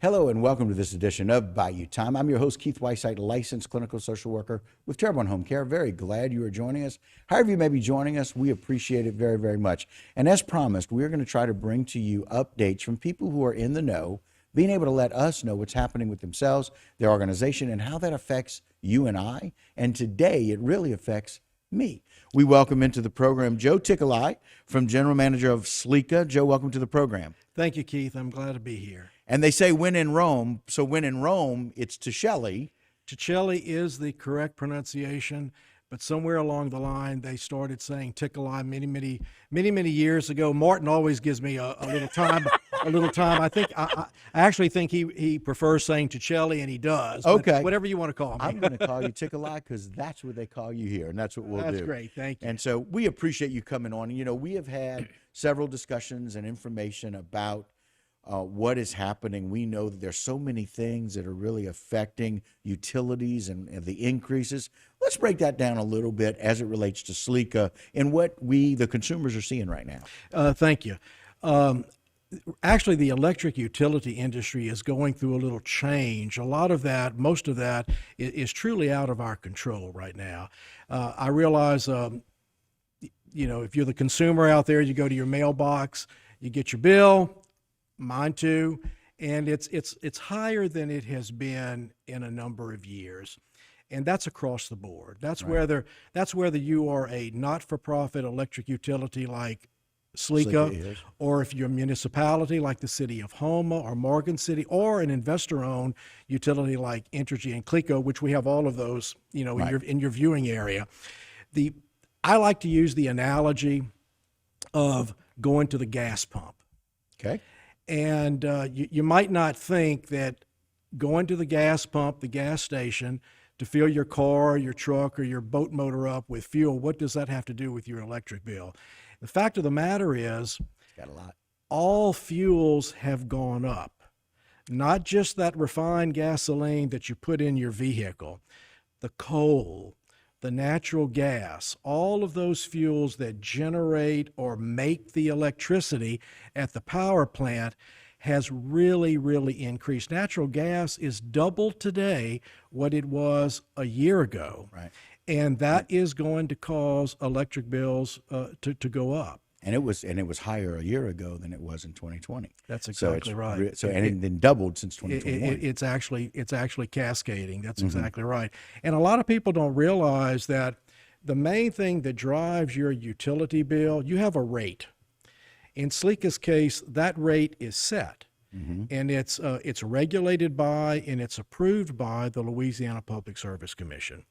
Hello and welcome to this edition of Bayou Time. I'm your host, Keith Whiteside, licensed clinical social worker with Terrebonne Home Care. Very glad you are joining us. However you may be joining us, we appreciate it very, very much. And as promised, we're going to try to bring to you updates from people who are in the know, being able to let us know what's happening with themselves, their organization, and how that affects you and I. And today, it really affects me. We welcome into the program Joe Tickelai, from General Manager of SLECA. Joe, welcome to the program. Thank you, Keith. I'm glad to be here. And they say when in Rome, so when in Rome, it's Ticelli. Ticelli is the correct pronunciation, but somewhere along the line they started saying Tickelai many years ago. Martin always gives me a little time. I actually think he prefers saying Ticelli, and he does. Okay. Whatever you want to call me. I'm going to call you Tickelai because that's what they call you here, and that's what we'll do. That's great. Thank you. And so we appreciate you coming on. You know, we have had several discussions and information about what is happening. We know that there's so many things that are really affecting utilities and the increases. Let's break that down a little bit as it relates to SLECA and what we, the consumers, are seeing right now. Thank you. Actually, the electric utility industry is going through a little change. A lot of that, most of that, is truly out of our control right now. I realize, if you're the consumer out there, you go to your mailbox, you get your bill. Mine too, and it's higher than it has been in a number of years, and that's across the board. That's right. whether you are a not-for-profit electric utility like SLECA, or if you're a municipality like the city of Houma or Morgan City, or an investor-owned utility like Entergy and CLECO, which we have all of those, right, in your viewing area. I like to use the analogy of going to the gas pump. Okay. And you might not think that going to the gas pump, the gas station, to fill your car, your truck, or your boat motor up with fuel, what does that have to do with your electric bill? The fact of the matter is, got a lot. All fuels have gone up, not just that refined gasoline that you put in your vehicle, the coal, the natural gas, all of those fuels that generate or make the electricity at the power plant has really increased. Natural gas is double today what it was a year ago. Right. And that is going to cause electric bills to go up. And it was higher a year ago than it was in 2020. That's exactly right. So and then doubled since 2021. It's actually cascading. That's exactly right. And a lot of people don't realize that the main thing that drives your utility bill, you have a rate. In SLECA's case, that rate is set, and it's regulated by and it's approved by the Louisiana Public Service Commission.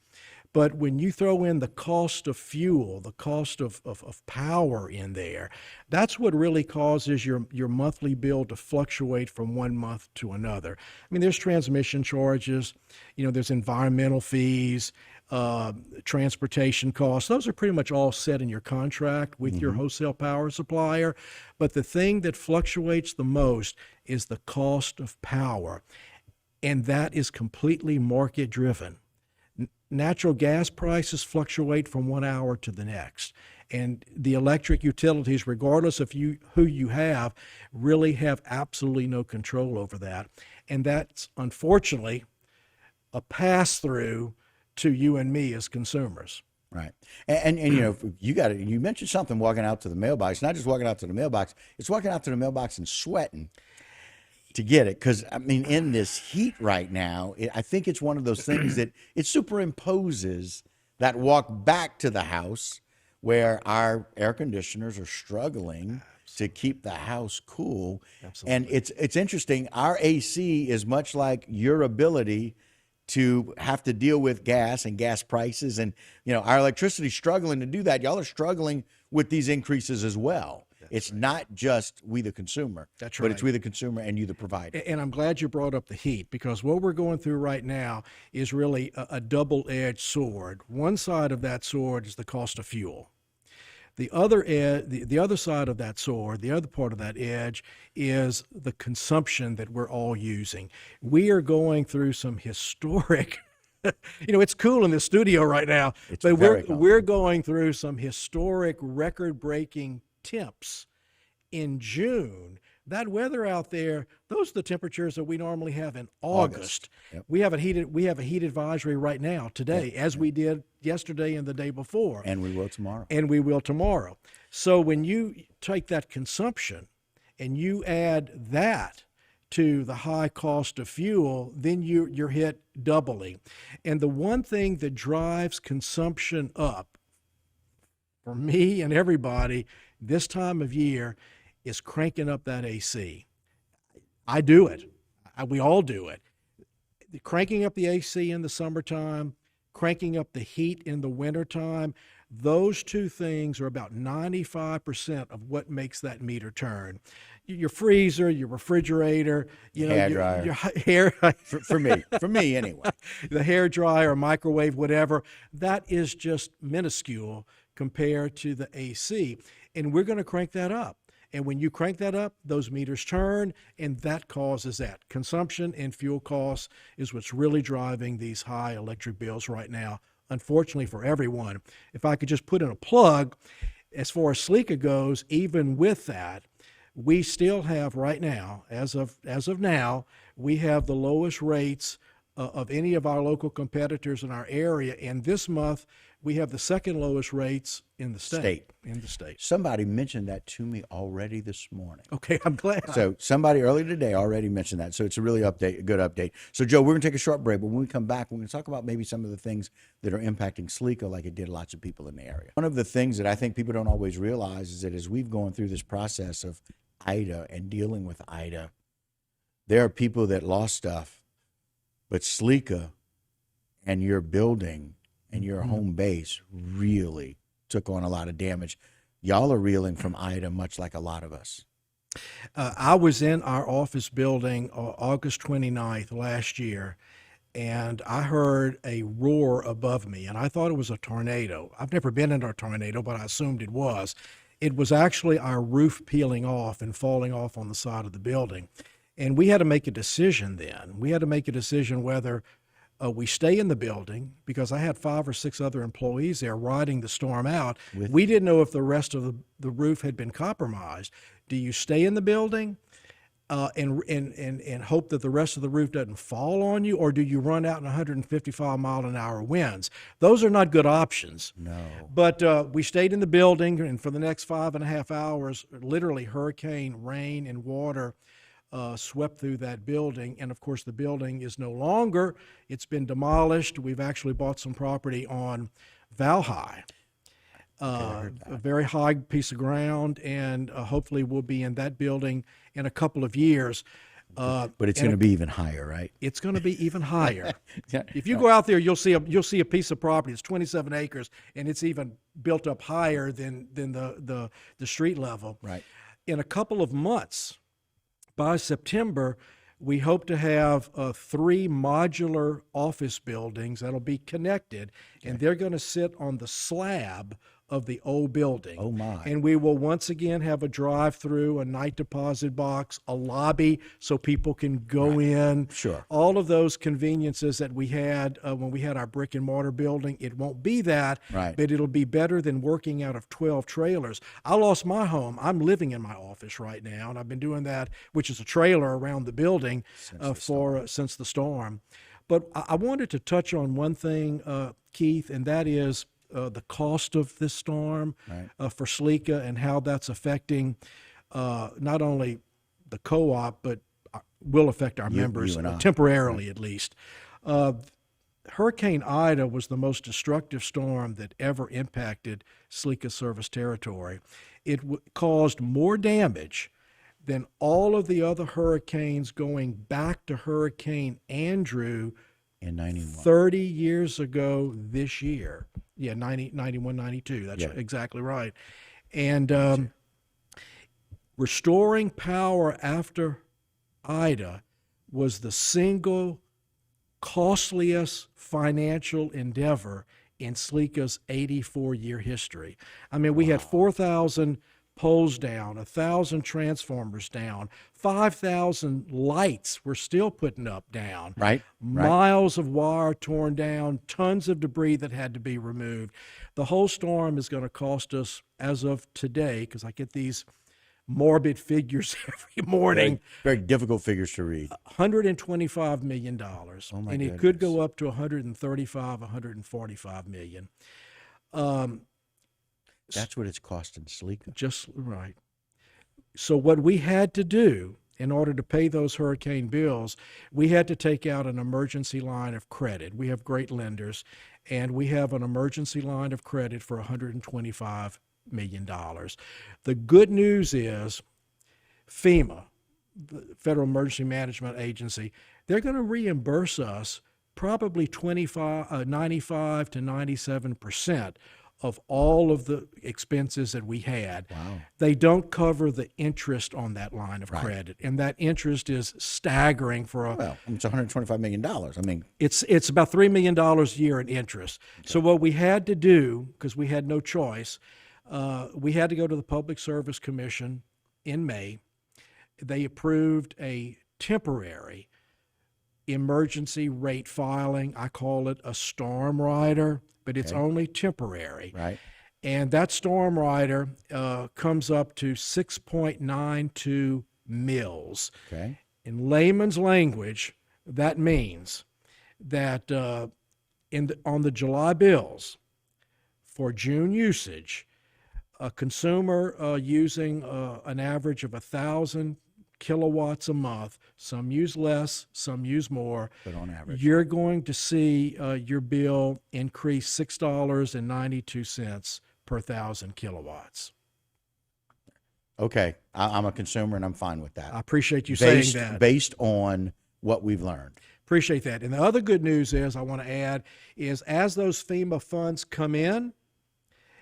But when you throw in the cost of fuel, the cost of power in there, that's what really causes your monthly bill to fluctuate from one month to another. I mean, there's transmission charges, there's environmental fees, transportation costs. Those are pretty much all set in your contract with your wholesale power supplier. But the thing that fluctuates the most is the cost of power, and that is completely market driven. Natural gas prices fluctuate from 1 hour to the next. And the electric utilities, regardless of who you have, really have absolutely no control over that. And that's, unfortunately, a pass-through to you and me as consumers. Right. And you mentioned something, walking out to the mailbox, not just walking out to the mailbox, it's walking out to the mailbox and sweating to get it. Because, I mean, in this heat right now, I think it's one of those things that it superimposes that walk back to the house where our air conditioners are struggling to keep the house cool. Absolutely. And it's interesting. Our AC is much like your ability to have to deal with gas and gas prices. And, our electricity is struggling to do that. Y'all are struggling with these increases as well. It's not just we the consumer. That's right. But it's we the consumer and you the provider. And I'm glad you brought up the heat, because what we're going through right now is really a double-edged sword. One side of that sword is the cost of fuel. The other side of that sword, the other part of that edge, is the consumption that we're all using. We are going through some historic it's cool in the studio right now, but we're going through some historic record-breaking temps. In June, that weather out there, those are the temperatures that we normally have in August. Yep. We have a heat advisory right now today, as we did yesterday and the day before. And we will tomorrow. And we will tomorrow. So when you take that consumption and you add that to the high cost of fuel, then you're hit doubly. And the one thing that drives consumption up for me and everybody this time of year is cranking up that AC. I do it. We all do it. Cranking up the AC in the summertime, cranking up the heat in the wintertime, those two things are about 95% of what makes that meter turn. Your freezer, your refrigerator, hair dryer. Your hair for me anyway. The hair dryer, microwave, whatever, that is just minuscule compared to the AC. And we're going to crank that up. And when you crank that up, those meters turn, and that causes that. Consumption and fuel costs is what's really driving these high electric bills right now, unfortunately for everyone. If I could just put in a plug, as far as SLECA goes, even with that, we still have right now, as of now, we have the lowest rates of any of our local competitors in our area. And this month, we have the second lowest rates in the state. In the state. Somebody mentioned that to me already this morning. Okay, I'm glad. So somebody earlier today already mentioned that. So it's a really a good update. So Joe, we're going to take a short break, but when we come back, we're going to talk about maybe some of the things that are impacting SLECA like it did lots of people in the area. One of the things that I think people don't always realize is that as we've gone through this process of Ida and dealing with Ida, there are people that lost stuff, but SLECA and your building and your home base really took on a lot of damage. Y'all are reeling from Ida much like a lot of us. I was in our office building August 29th last year, and I heard a roar above me, and I thought it was a tornado. I've never been in a tornado, but I assumed it was. It was actually our roof peeling off and falling off on the side of the building. And we had to make a decision then. We had to make a decision whether we stay in the building, because I had 5 or 6 other employees there riding the storm out. We didn't know if the rest of the roof had been compromised. Do you stay in the building and hope that the rest of the roof doesn't fall on you, or do you run out in 155-mile-an-hour winds? Those are not good options. No. But we stayed in the building, and for the next 5.5 hours, literally hurricane, rain, and water swept through that building. And of course, the building is no longer. It's been demolished. We've actually bought some property on Valhalla, a very high piece of ground, and hopefully we'll be in that building in a couple of years. But it's going to be even higher, right? It's going to be even higher. If you go out there, you'll see a piece of property. It's 27 acres, and it's even built up higher than the street level. Right. In a couple of months, by September, we hope to have 3 modular office buildings that'll be connected, and they're going to sit on the slab of the old building. Oh, my. And we will once again have a drive-through, a night deposit box, a lobby so people can go in. Sure. All of those conveniences that we had when we had our brick and mortar building. It won't be that, Right. but it'll be better than working out of 12 trailers. I lost my home. I'm living in my office right now, and I've been doing that, which is a trailer around the building since the storm. But I wanted to touch on one thing, Keith, and that is the cost of this storm for SLECA and how that's affecting not only the co-op, but will affect our members temporarily, at least. Hurricane Ida was the most destructive storm that ever impacted SLECA service territory. It caused more damage than all of the other hurricanes going back to Hurricane Andrew in 91. 30 years ago this year. Yeah, 91, 92. That's exactly right. And restoring power after Ida was the single costliest financial endeavor in SLECA's 84-year history. I mean, we had 4,000 poles down, 1,000 transformers down, 5,000 lights we're still putting up down. Right. Miles of wire torn down, tons of debris that had to be removed. The whole storm is going to cost us, as of today, because I get these morbid figures every morning. Very difficult figures to read. $125 million. Oh my and it goodness. could go up to 135, 145 million. That's what it's costing SLECA. Just right. So what we had to do in order to pay those hurricane bills, we had to take out an emergency line of credit. We have great lenders, and we have an emergency line of credit for $125 million. The good news is FEMA, the Federal Emergency Management Agency, they're going to reimburse us probably 95 to 97% of all of the expenses that we had. Wow. They don't cover the interest on that line of credit, and that interest is staggering for a. Well, it's $125 million. I mean, it's about $3 million a year in interest. Okay. So what we had to do, because we had no choice, we had to go to the Public Service Commission in May. They approved a temporary emergency rate filing. I call it a storm rider, but it's only temporary. Right. And that storm rider comes up to 6.92 mils. Okay. In layman's language, that means that on the July bills for June usage, a consumer using an average of 1,000 kilowatts a month, some use less, some use more, but on average, you're going to see your bill increase $6.92 per 1,000 kilowatts. Okay, I'm a consumer and I'm fine with that. I appreciate you saying that. Based on what we've learned. Appreciate that. And the other good news is, I want to add, is as those FEMA funds come in,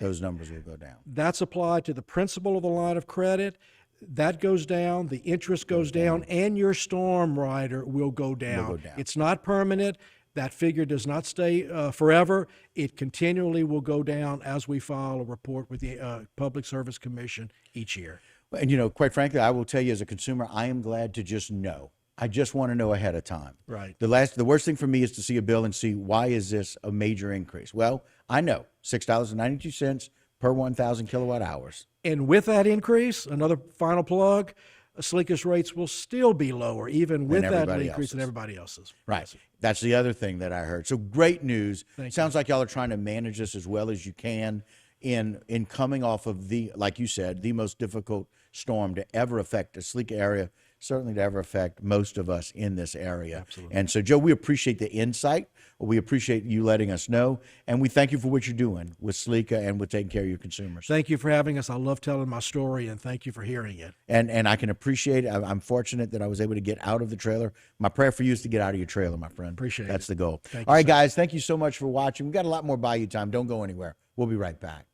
those numbers will go down. That's applied to the principal of the line of credit. That goes down, the interest goes down, and your storm rider will go down. It's not permanent. That figure does not stay forever. It continually will go down as we file a report with the Public Service Commission each year. And, you know, quite frankly, I will tell you as a consumer, I am glad to just know. I just want to know ahead of time. Right. The worst thing for me is to see a bill and see, why is this a major increase? Well, I know, $6.92 per 1,000 kilowatt hours. And with that increase, another final plug, SLECA's rates will still be lower, even with that increase than everybody else's. Right. That's the other thing that I heard. So great news. Sounds like y'all are trying to manage this as well as you can in coming off of the, like you said, the most difficult storm to ever affect the SLECA area, certainly to ever affect most of us in this area. Absolutely. And so, Joe, we appreciate the insight. We appreciate you letting us know, and we thank you for what you're doing with SLECA and with taking care of your consumers. Thank you for having us. I love telling my story, and thank you for hearing it. And I can appreciate it. I'm fortunate that I was able to get out of the trailer. My prayer for you is to get out of your trailer, my friend. Appreciate it. That's the goal. Thank All right, you, guys, thank you so much for watching. We've got a lot more Bayou time. Don't go anywhere. We'll be right back.